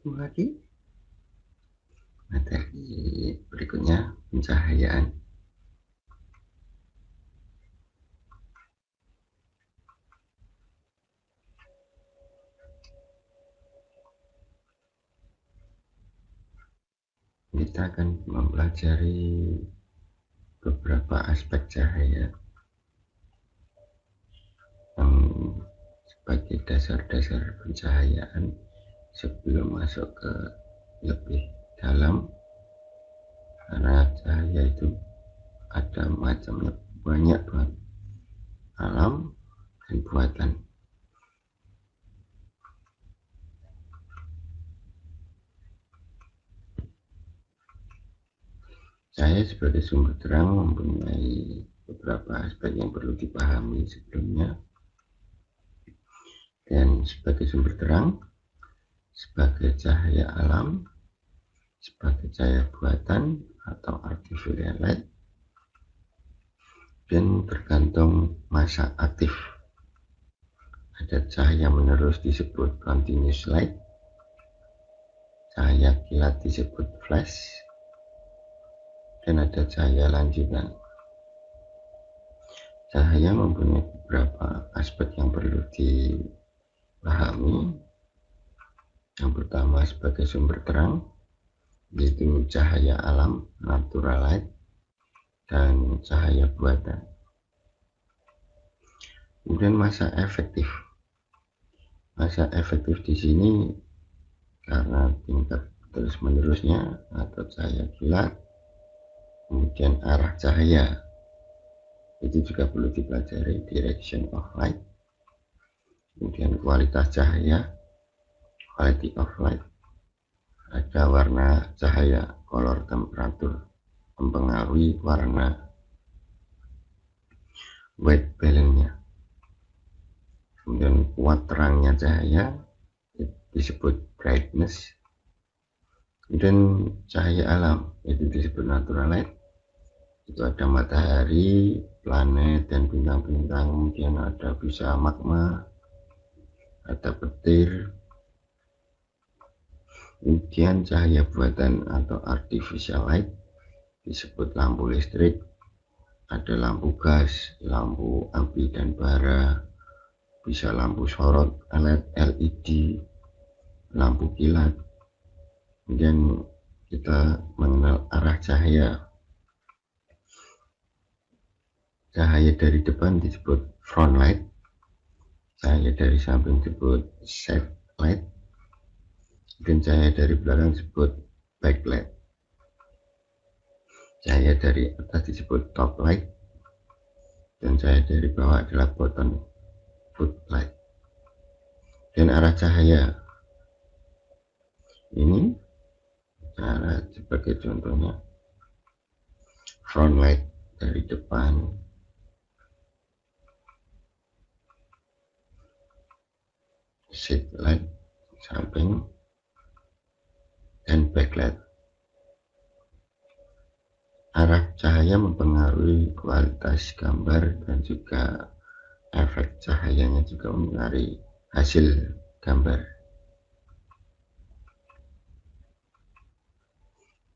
lagi materi berikutnya, pencahayaan. Kita akan mempelajari beberapa aspek cahaya yang sebagai dasar-dasar pencahayaan sebelum masuk ke lebih dalam, karena cahaya itu ada macamnya banyak banget, alam dan buatan. Cahaya sebagai sumber terang mempunyai beberapa aspek yang perlu dipahami sebelumnya. Dan sebagai sumber terang, sebagai cahaya alam, sebagai cahaya buatan atau artificial light, dan tergantung masa aktif. Ada cahaya menerus disebut continuous light, cahaya kilat disebut flash, dan ada cahaya lanjutan. Cahaya mempunyai beberapa aspek yang perlu dipahami. Yang pertama sebagai sumber terang, yaitu cahaya alam, natural light, dan cahaya buatan. Kemudian masa efektif. Masa efektif di sini karena tingkat terus menerusnya atau cahaya kilat, kemudian arah cahaya itu juga perlu dipelajari, direction of light, kemudian kualitas cahaya, quality of light, ada warna cahaya, color, temperatur, mempengaruhi warna, white balance-nya, kemudian kuat terangnya cahaya disebut brightness, kemudian cahaya alam itu disebut natural light, itu ada matahari, planet, dan bintang-bintang, kemudian ada bisa magma, ada petir. Kemudian cahaya buatan atau artificial light disebut lampu listrik, ada lampu gas, lampu api dan bara, bisa lampu sorot, LED, lampu kilat. Kemudian kita mengenal arah cahaya. Cahaya dari depan disebut front light, cahaya dari samping disebut side light, dan cahaya dari belakang disebut backlight. Cahaya dari atas disebut top light, dan cahaya dari bawah adalah bottom footlight. Dan arah cahaya ini cara sebagai contohnya, front light dari depan, side light samping, dan backlight. Arah cahaya mempengaruhi kualitas gambar dan juga efek cahayanya juga mempengaruhi hasil gambar.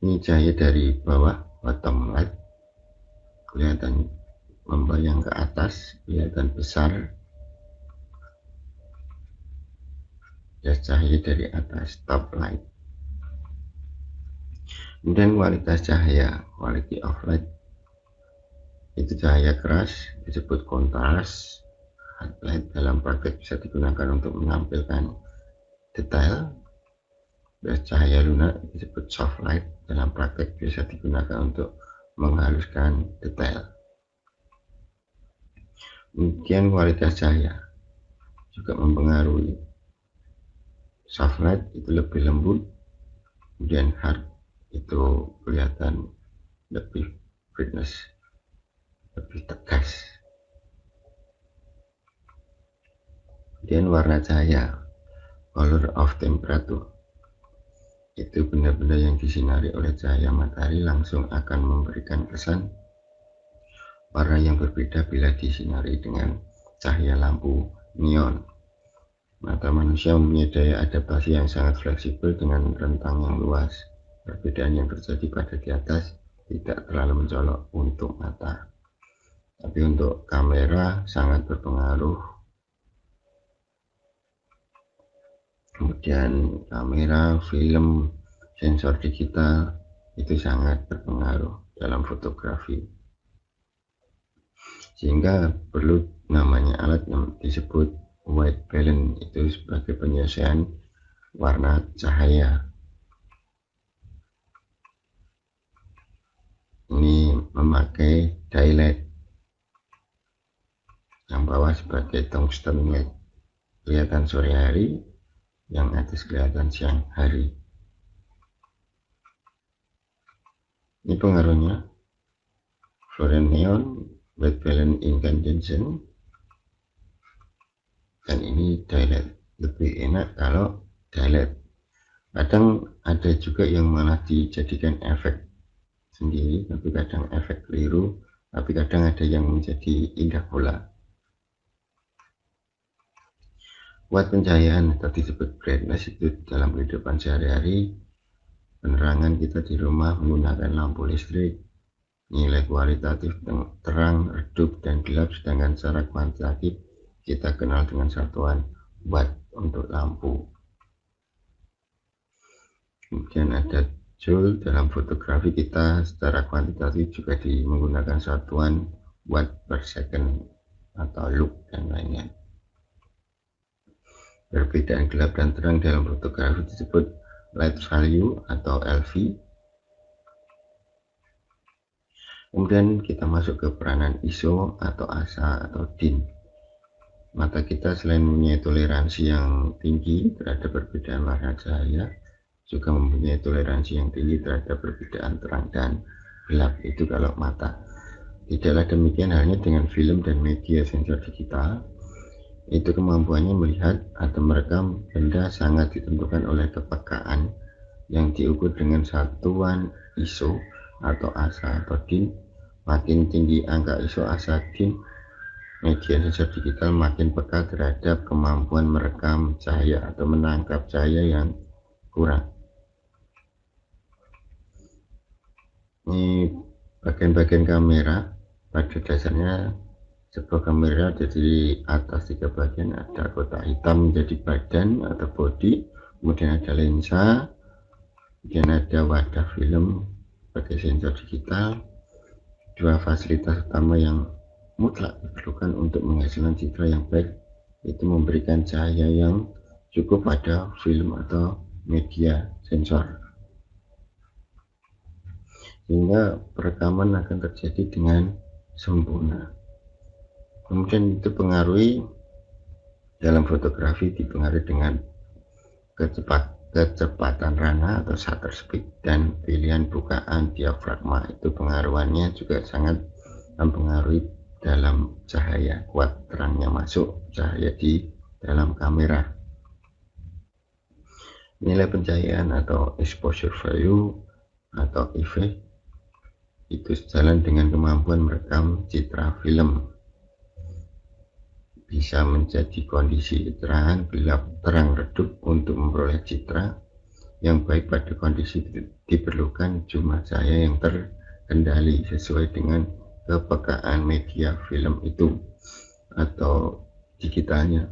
Ini cahaya dari bawah, bottom light, kelihatan membayang ke atas, kelihatan besar. Ya, cahaya dari atas, top light. Kemudian kualitas cahaya, quality of light, itu cahaya keras disebut kontras. Hard light dalam praktek bisa digunakan untuk menampilkan detail. Dan cahaya lunak disebut soft light, dalam praktek bisa digunakan untuk menghaluskan detail. Kemudian kualitas cahaya juga mempengaruhi. Soft light itu lebih lembut, kemudian hard itu kelihatan lebih brightness, lebih tegas. Kemudian warna cahaya, color of temperature, itu benda-benda yang disinari oleh cahaya matahari langsung akan memberikan kesan warna yang berbeda bila disinari dengan cahaya lampu neon. Mata manusia mempunyai daya adaptasi yang sangat fleksibel dengan rentang yang luas. Perbedaan yang terjadi pada di atas tidak terlalu mencolok untuk mata, tapi untuk kamera sangat berpengaruh. Kemudian kamera, film, sensor digital itu sangat berpengaruh dalam fotografi, sehingga perlu namanya alat yang disebut white balance, itu sebagai penyelesaian warna cahaya. Ini memakai daylight, yang bawah sebagai tungsten light, kelihatan sore hari, yang atas kelihatan siang hari. Ini pengaruhnya fluorescent neon, white balance incandescent, dan ini daylight. Lebih enak kalau daylight. Kadang ada juga yang malah dijadikan efek sendiri, tapi kadang efek keliru, tapi kadang ada yang menjadi indah pula. Buat pencahayaan atau disebut brightness itu dalam kehidupan sehari-hari, penerangan kita di rumah menggunakan lampu listrik, nilai kualitatif terang, redup, dan gelap, sedangkan secara kuantitatif kita kenal dengan satuan watt untuk lampu. Kemudian ada joule. Dalam fotografi kita secara kuantitatif juga menggunakan satuan watt per second atau loop dan lainnya. Perbedaan gelap dan terang dalam fotografi disebut light value atau LV. Kemudian kita masuk ke peranan ISO atau ASA atau DIN. Mata kita selain mempunyai toleransi yang tinggi terhadap perbedaan warna cahaya, juga mempunyai toleransi yang tinggi terhadap perbedaan terang dan gelap, itu kalau mata. Tidaklah demikian halnya dengan film dan media sensor digital. Itu kemampuannya melihat atau merekam benda sangat ditentukan oleh kepekaan yang diukur dengan satuan ISO atau ASA atau DIN. Makin tinggi angka ISO, ASA, DIN, media sensor digital makin peka terhadap kemampuan merekam cahaya atau menangkap cahaya yang kurang. Ini bagian-bagian kamera. Pada dasarnya sebuah kamera dari atas 3 bagian, ada kotak hitam menjadi badan atau body, kemudian ada lensa, kemudian ada wadah film sebagai sensor digital. Dua fasilitas utama yang mutlak diperlukan untuk menghasilkan citra yang baik, itu memberikan cahaya yang cukup pada film atau media sensor, sehingga perekaman akan terjadi dengan sempurna. Kemudian itu pengaruhi dalam fotografi dipengaruhi dengan kecepatan rana atau shutter speed dan pilihan bukaan diafragma. Itu pengaruhannya juga sangat mempengaruhi dalam cahaya, kuat terangnya masuk cahaya di dalam kamera. Nilai pencahayaan atau exposure value atau EV itu sejalan dengan kemampuan merekam citra film. Bisa menjadi kondisi terang, gelap, terang, redup. Untuk memperoleh citra yang baik pada kondisi diperlukan jumlah cahaya yang terkendali sesuai dengan kepekaan media film itu atau digitalnya,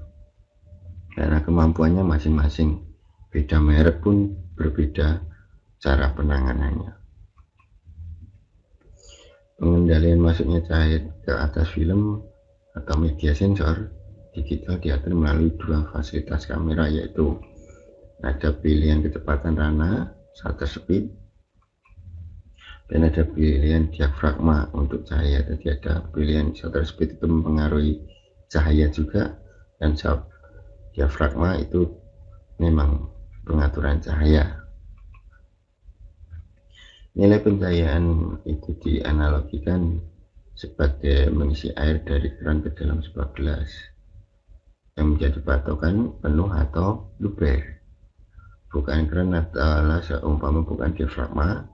karena kemampuannya masing-masing. Beda merek pun berbeda cara penanganannya. Pengendalian masuknya cahaya ke atas film atau media sensor digital diatur melalui dua fasilitas kamera, yaitu ada pilihan kecepatan rana, shutter speed, dan ada pilihan diafragma untuk cahaya. Jadi ada pilihan shutter speed itu mempengaruhi cahaya juga, dan diafragma itu memang pengaturan cahaya. Nilai pencahayaan itu dianalogikan sebagai mengisi air dari keran ke dalam sebuah gelas yang menjadi patokan penuh atau luber. Bukaan keran adalah seumpama bukaan diafragma,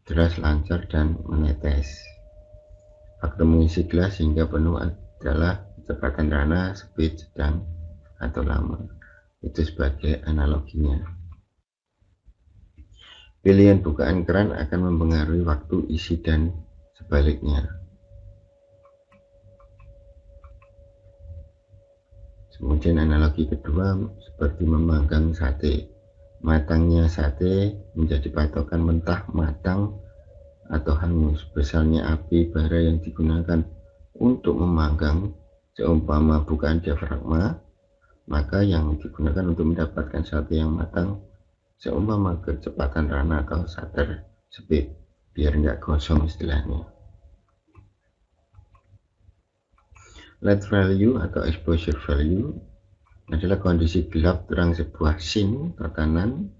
deras, lancar, dan menetes. Faktor mengisi gelas hingga penuh adalah kecepatan rana, speed, sedang, atau lama. Itu sebagai analoginya. Pilihan bukaan keran akan mempengaruhi waktu isi dan sebaliknya. Kemudian analogi kedua seperti memanggang sate. Matangnya sate menjadi patokan mentah, matang, atau hangus. Besarnya api bara yang digunakan untuk memanggang seumpama bukaan diafragma, maka yang digunakan untuk mendapatkan sate yang matang seumpama kecepatan rana atau shutter speed, biar nggak gosong istilahnya. Light value atau exposure value adalah kondisi gelap terang sebuah scene tatanan.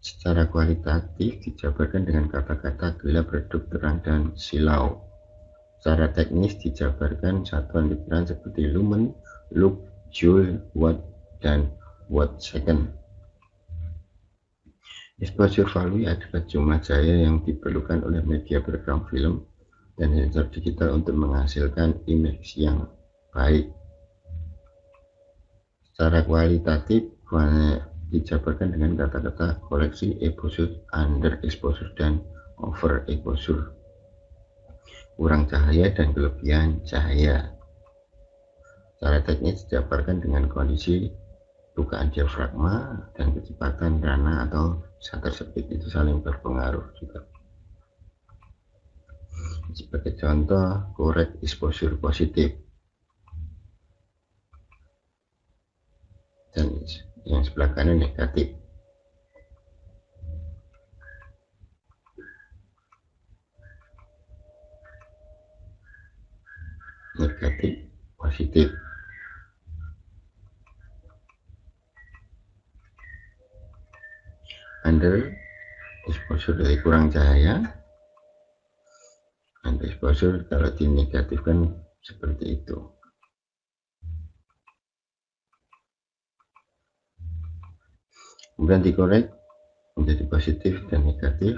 Secara kualitatif dijabarkan dengan kata-kata gelap, redup, terang, dan silau. Secara teknis dijabarkan satuan literan seperti lumen, lux, joule, watt, dan watt second. Exposure value adalah jumlah cahaya yang diperlukan oleh media perekam film dan sensor digital untuk menghasilkan image yang baik. Secara kualitatif dijabarkan dengan kata-kata koleksi, exposure, under exposure, dan over exposure, kurang cahaya dan kelebihan cahaya. Secara teknis dijabarkan dengan kondisi bukaan diafragma dan kecepatan rana atau shutter speed itu saling berpengaruh juga. Sebagai contoh, correct exposure positif dan yang sebelah kanan negatif. Negatif, positif. Under exposure dari kurang cahaya, under exposure kalau dinegatifkan seperti itu. Kemudian dikorek menjadi positif dan negatif.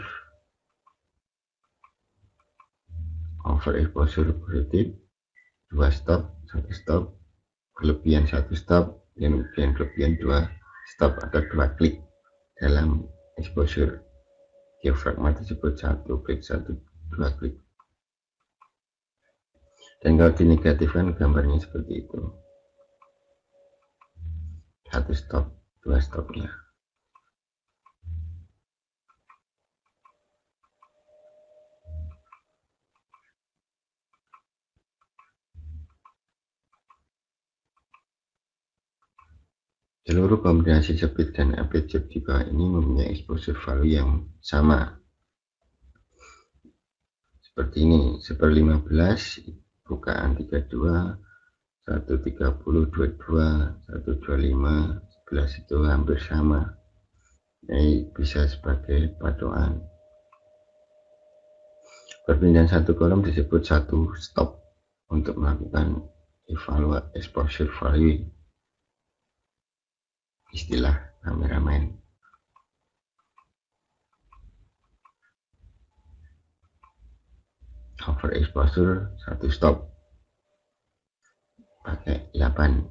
Over exposure positif, 2 stop, 1 stop, kelebihan 1 stop, dan kemudian kelebihan 2 stop atau 2 klik dalam exposure diafragma tersebut, 1 klik, 2 klik. Dan kalau dinegatifkan gambarnya seperti itu, 1 stop, 2 stopnya. Seluruh kombinasi speed dan aperture di bawah ini mempunyai exposure value yang sama. Seperti ini, 1/15, bukaan 32, 130, 22, 125, 11 itu hampir sama. Ini bisa sebagai patokan. Perpindahan satu kolom disebut satu stop untuk melakukan evaluasi exposure value, istilah kameramen. Over exposure 1 stop pakai 8.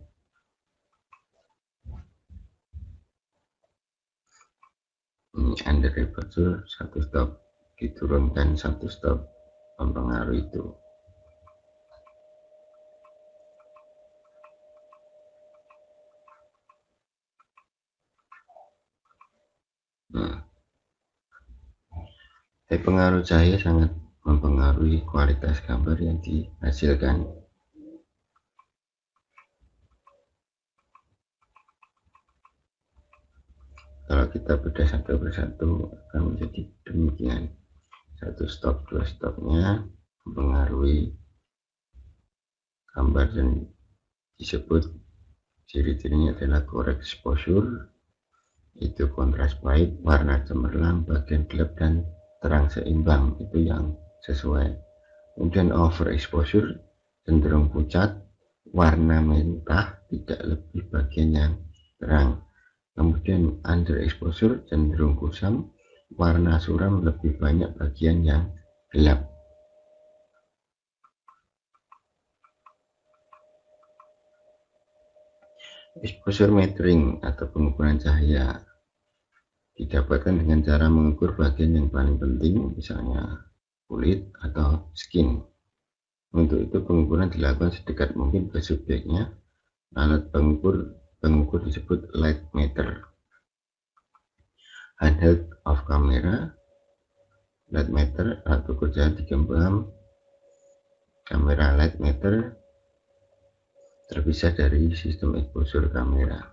Ini under exposure 1 stop, diturunkan 1 stop, mempengaruhi itu. Pengaruh cahaya sangat mempengaruhi kualitas gambar yang dihasilkan. Kalau kita bedah satu persatu akan menjadi demikian. 1 stop, 2 stopnya mempengaruhi gambar dan disebut ciri-cirinya adalah correct exposure, itu kontras baik, warna cemerlang, bagian gelap dan terang seimbang, itu yang sesuai. Kemudian over exposure cenderung pucat, warna mentah, tidak lebih bagian yang terang. Kemudian under exposure cenderung kusam, warna suram, lebih banyak bagian yang gelap. Exposure metering atau pengukuran cahaya didapatkan dengan cara mengukur bagian yang paling penting, misalnya kulit atau skin. Untuk itu pengukuran dilakukan sedekat mungkin ke subjeknya. Alat pengukur disebut light meter. Handheld of camera, light meter, alat ukur cahaya digembam. Kamera light meter terpisah dari sistem exposure kamera.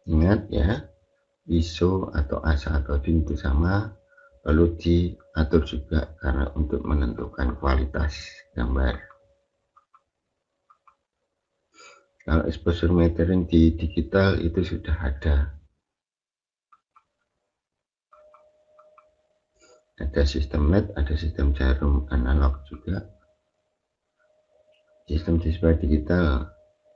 Ingat ya, ISO atau ASA atau DIN itu sama, perlu diatur juga karena untuk menentukan kualitas gambar. Kalau exposure metering di digital itu sudah ada sistem LED, ada sistem jarum analog juga. Sistem display digital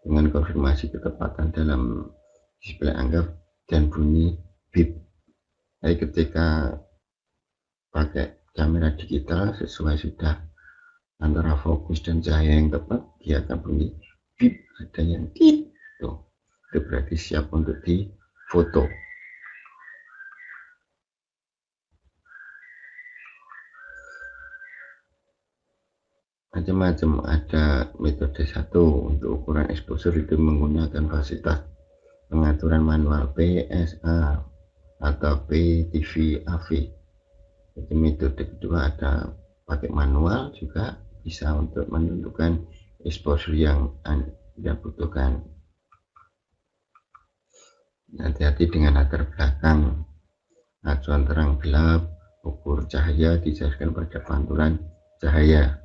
dengan konfirmasi ketepatan dalam display angka dan bunyi bip. Jadi ketika pakai kamera digital sesuai sudah antara fokus dan cahaya yang tepat, dia akan bunyi bip, ada yang tit, tuh itu berarti siap untuk difoto. Macam-macam, ada metode satu untuk ukuran exposure itu menggunakan fasilitas pengaturan manual PSA atau PTV AV. Jadi metode kedua ada pakai manual, juga bisa untuk menentukan exposure yang Anda butuhkan. Hati-hati dengan latar belakang, acuan terang gelap, ukur cahaya dijelaskan pada pantulan cahaya.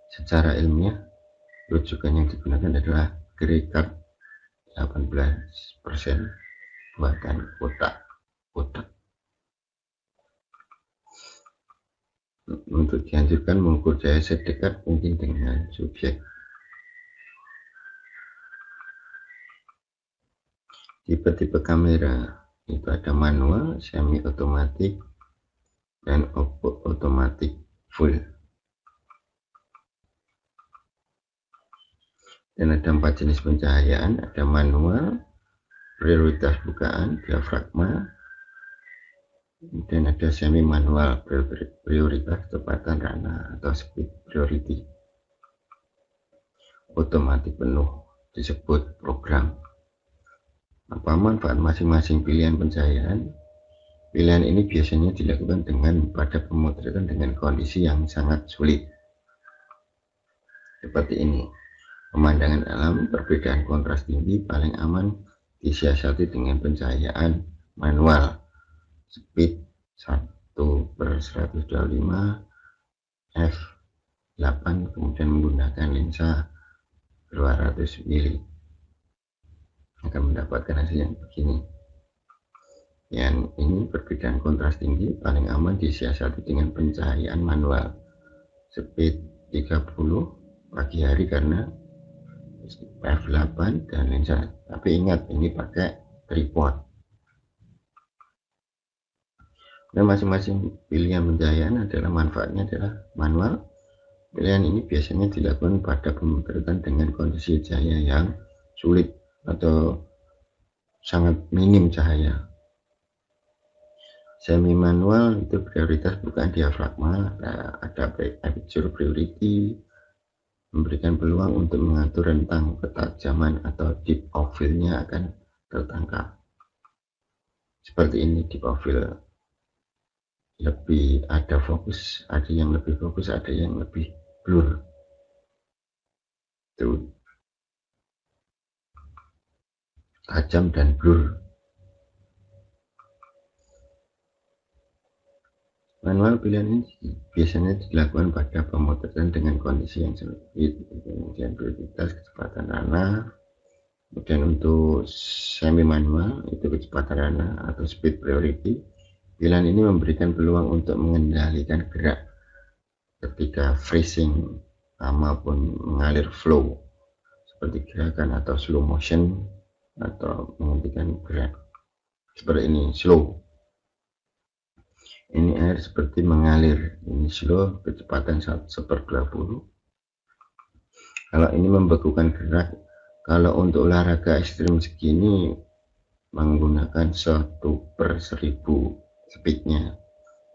Secara ilmiah, rujukan yang digunakan adalah Greykart 18% buatan kotak. Untuk dianjurkan mengukur cahaya sedekat mungkin dengan subjek. Tipe-tipe kamera itu ada manual, semi otomatis, dan otomatis full. Dan ada 4 jenis pencahayaan, ada manual, prioritas bukaan, diafragma, dan ada semi manual, prioritas kecepatan rana atau speed priority. Otomatis penuh disebut program. Apa manfaat masing-masing pilihan pencahayaan? Pilihan ini biasanya dilakukan pada pemotretan dengan kondisi yang sangat sulit. Seperti ini. Pemandangan alam, perbedaan kontras tinggi, paling aman disiasati dengan pencahayaan manual. Speed 1/125 f8, kemudian menggunakan lensa 200 mili akan mendapatkan hasil yang begini. Yang ini perbedaan kontras tinggi, paling aman disiasati dengan pencahayaan manual. Speed 30 pagi hari karena f8 dan lensa, tapi ingat ini pakai tripod. Dan masing-masing pilihan pencahayaan adalah manfaatnya adalah manual. Pilihan ini biasanya dilakukan pada pemotretan dengan kondisi cahaya yang sulit atau sangat minim cahaya. Semi manual itu prioritas bukan diafragma, ada aperture priority, memberikan peluang untuk mengatur rentang ketajaman atau deep of field-nya akan tertangkap. Seperti ini, deep of field lebih ada fokus, ada yang lebih fokus, ada yang lebih blur. Itu tajam dan blur. Manual pilihan ini biasanya dilakukan pada pemotretan dengan kondisi yang sempit, kemudian prioritas kecepatan rana. Kemudian untuk semi manual itu kecepatan rana atau speed priority. Pilihan ini memberikan peluang untuk mengendalikan gerak ketika freezing maupun mengalir flow seperti gerakan atau slow motion atau menghentikan gerak seperti ini. Slow, ini air seperti mengalir, ini slow, kecepatan 1/20. Kalau ini membekukan gerak, kalau untuk olahraga ekstrim segini menggunakan 1/1000 speednya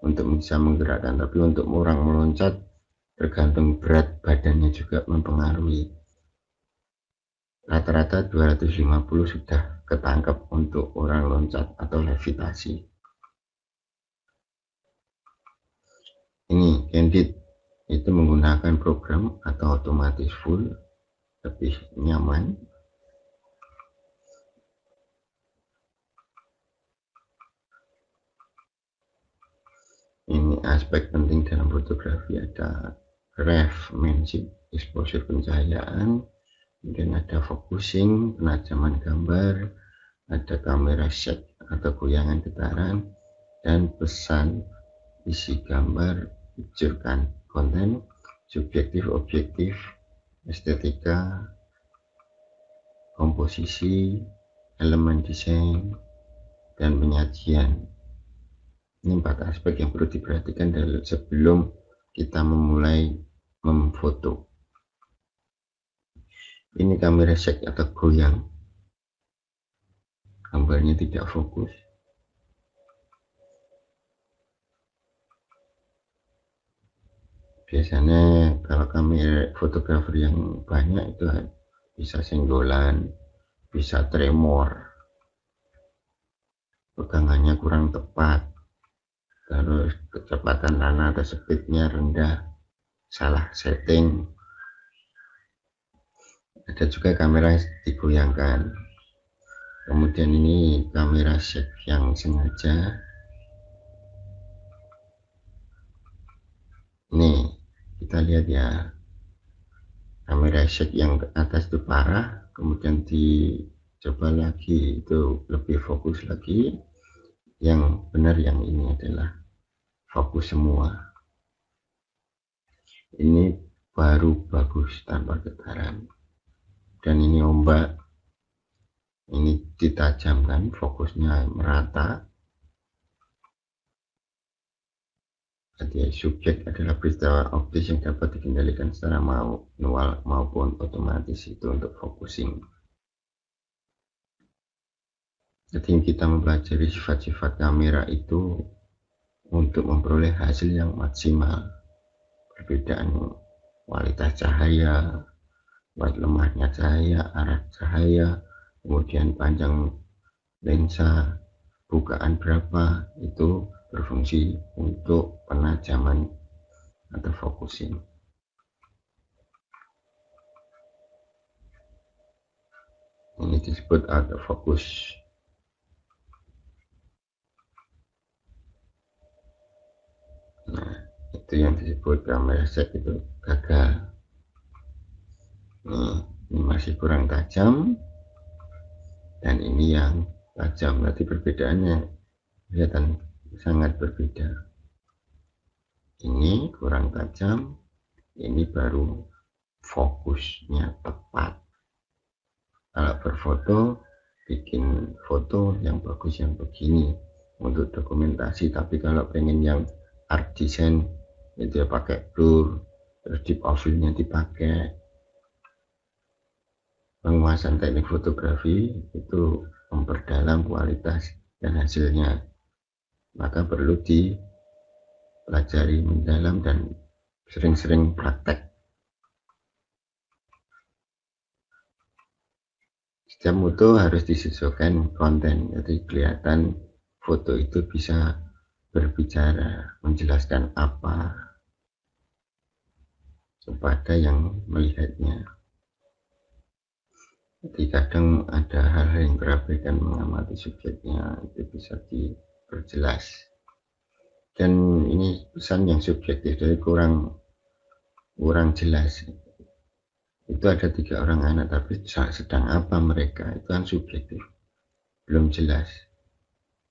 untuk bisa menggerakkan, tapi untuk orang meloncat tergantung berat badannya juga mempengaruhi. Rata-rata 250 sudah ketangkep untuk orang loncat atau levitasi. Ini Candid itu menggunakan program atau otomatis full, lebih nyaman. Ini aspek penting dalam fotografi, ada reflection, exposure pencahayaan, kemudian ada focusing, penajaman gambar, ada kamera shake atau goyangan getaran, dan pesan isi gambar, picture konten, subjektif objektif, estetika, komposisi, elemen desain, dan penyajian. Ini 4 aspek yang perlu diperhatikan sebelum kita memulai memfoto. Ini kamera shake atau goyang, gambarnya tidak fokus. Biasanya kalau kamera fotografer yang banyak itu bisa senggolan, bisa tremor, pegangannya kurang tepat, terus kecepatan nana atau speednya rendah, salah setting. Ada juga kamera digoyangkan. Kemudian ini kamera shake yang sengaja. Nih kita lihat ya, kamera shake yang ke atas itu parah, kemudian dicoba lagi itu lebih fokus lagi. Yang benar yang ini adalah fokus semua. Ini baru bagus tanpa getaran. Dan ini ombak, ini ditajamkan, fokusnya merata. Jadi subjek adalah peristiwa optis yang dapat dikendalikan secara manual maupun otomatis, itu untuk focusing. Jadi kita mempelajari sifat-sifat kamera itu untuk memperoleh hasil yang maksimal. Perbedaan kualitas cahaya, kuat lemahnya cahaya, arah cahaya, kemudian panjang lensa, bukaan berapa, itu berfungsi untuk penajaman atau focusing. Ini disebut autofocus. Nah, itu yang disebut kamera shake itu gagal. Ini masih kurang tajam, dan ini yang tajam. Nanti perbedaannya kelihatan sangat berbeda. Ini kurang tajam, ini baru fokusnya tepat. Kalau berfoto, bikin foto yang bagus yang begini untuk dokumentasi. Tapi kalau pengen yang art design, itu ya pakai blur, terus deep profile-nya dipakai. Penguasaan teknik fotografi itu memperdalam kualitas dan hasilnya, maka perlu dipelajari mendalam dan sering-sering praktek. Setiap foto harus disesuaikan konten, jadi kelihatan foto itu bisa berbicara, menjelaskan apa kepada yang melihatnya. Jadi kadang ada hal-hal yang berabaikan mengamati subjeknya, itu bisa diperjelas. Dan ini pesan yang subjektif, jadi kurang jelas. Itu ada 3 orang anak, tapi sedang apa mereka, itu kan subjektif, belum jelas.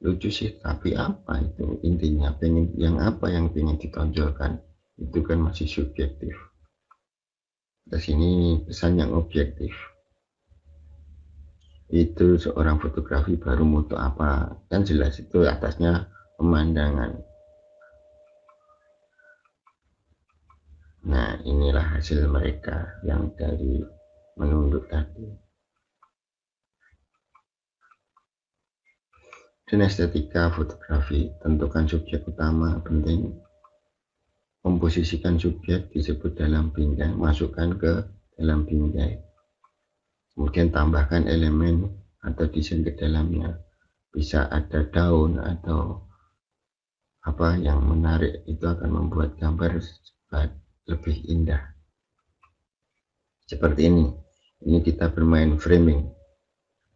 Lucu sih, tapi apa itu intinya, pengen yang apa yang pengen ditonjolkan, itu kan masih subjektif. Terus ini pesan yang objektif, itu seorang fotografi baru moto apa, kan jelas itu atasnya pemandangan. Nah, inilah hasil mereka yang dari menunduk tadi. Dan estetika fotografi, tentukan subjek utama penting. Memposisikan subjek disebut dalam bingkai, masukkan ke dalam bingkai. Kemudian tambahkan elemen atau desain ke dalamnya. Bisa ada daun atau apa yang menarik, itu akan membuat gambar lebih indah. Seperti ini. Ini kita bermain framing.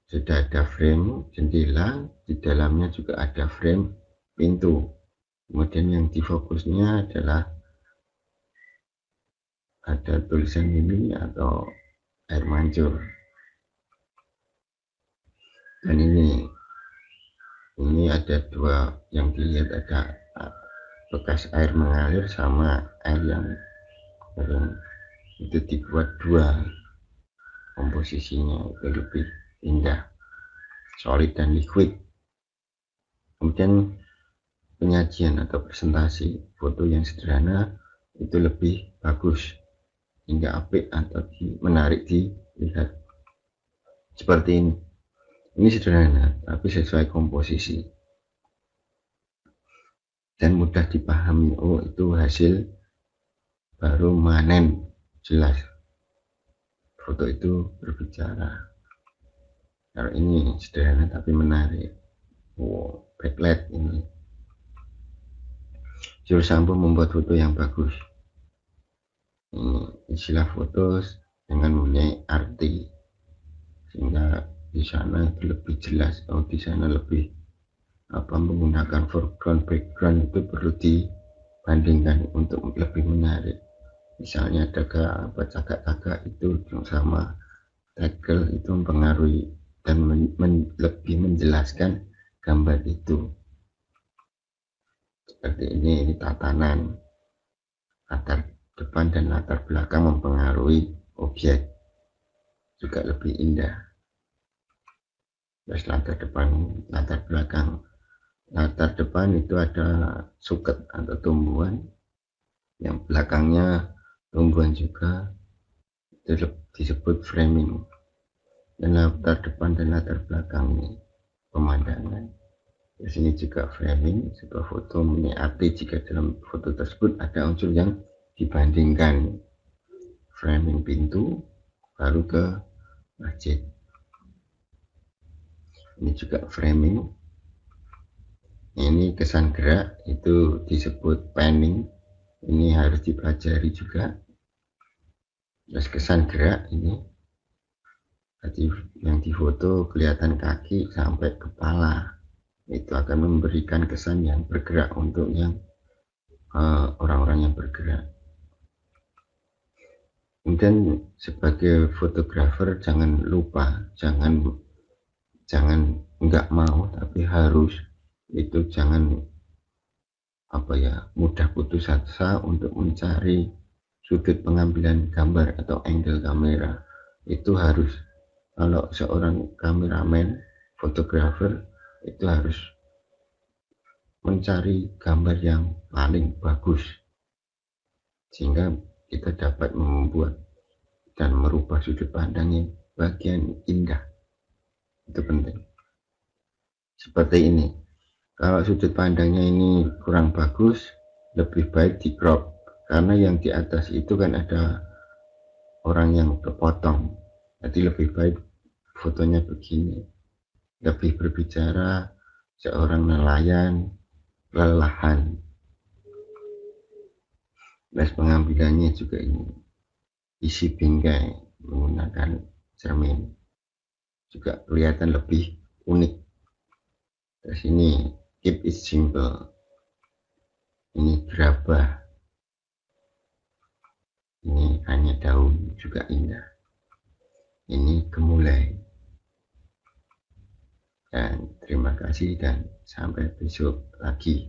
Sudah ada frame jendela, di dalamnya juga ada frame pintu. Kemudian yang difokusnya adalah ada tulisan ini atau air mancur. Dan ini ada dua yang dilihat, ada bekas air mengalir sama air yang kering. Itu dibuat dua, komposisinya itu lebih indah, solid dan liquid. Kemudian penyajian atau presentasi foto yang sederhana itu lebih bagus hingga apik atau menarik dilihat. Seperti ini sederhana tapi sesuai komposisi dan mudah dipahami. Oh, itu hasil baru manen, jelas foto itu berbicara. Kalau ini sederhana tapi menarik. Oh, backlight ini. Jules Sampo membuat foto yang bagus. Ini istilah foto dengan mempunyai arti, sehingga di sana itu lebih jelas. Oh, di sana lebih menggunakan foreground, background itu perlu dibandingkan untuk lebih menarik. Misalnya ada cagak-cagak itu sama tagel itu mempengaruhi dan lebih menjelaskan gambar itu. Seperti ini tatanan latar depan dan latar belakang mempengaruhi objek, juga lebih indah. Terus latar depan, latar belakang. Latar depan itu ada suket atau tumbuhan, yang belakangnya tumbuhan juga, itu disebut framing. Dan latar depan dan latar belakang ini pemandangan. Di sini juga framing, sebuah foto mempunyai arti jika dalam foto tersebut ada unsur yang dibandingkan. Framing pintu, baru ke masjid. Ini juga framing. Ini kesan gerak, itu disebut panning. Ini harus dipelajari juga. Terus kesan gerak ini, tadi yang difoto kelihatan kaki sampai kepala, itu akan memberikan kesan yang bergerak untuk yang orang-orang yang bergerak. Kemudian sebagai fotografer jangan lupa, jangan nggak mau, tapi harus, itu jangan mudah putus asa untuk mencari sudut pengambilan gambar atau angle kamera. Itu harus, kalau seorang kameramen, fotografer, itu harus mencari gambar yang paling bagus sehingga kita dapat membuat dan merubah sudut pandangnya bagian indah. Itu penting. Seperti ini, kalau sudut pandangnya ini kurang bagus, lebih baik di crop, karena yang di atas itu kan ada orang yang kepotong. Jadi lebih baik fotonya begini, lebih berbicara seorang nelayan lelahan. Terus pengambilannya juga ini, isi bingkai menggunakan cermin, juga kelihatan lebih unik. Terus ini keep it simple, ini gerabah, ini hanya daun, juga indah. Ini gemulai. Dan terima kasih dan sampai besok lagi.